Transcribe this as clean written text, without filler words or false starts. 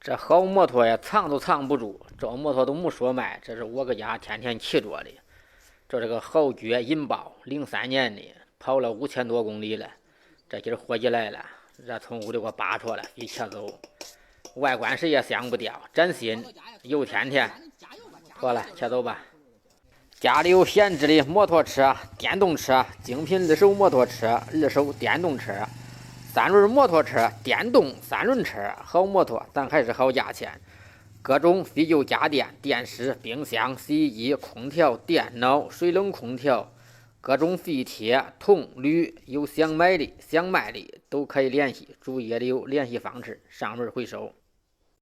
这好摩托呀，藏都藏不住，这摩托都没说卖，这是我搁家天天骑着的。这个豪爵银豹，03年的，跑了5000多公里了。这今儿伙计来了，这从屋里给我拔出来，一切走。外观谁也想不掉，真新，油天天。好了，切走吧。家里有闲置的摩托车、电动车、精品二手摩托车、二手电动车。三轮摩托车、电动三轮车，好摩托，但还是好价钱。各种废旧家电、电视、冰箱、洗衣机、空调、电脑、水冷空调，各种废铁、铜、铝，有想买的、想卖的都可以联系。主页里有联系方式，上门回收。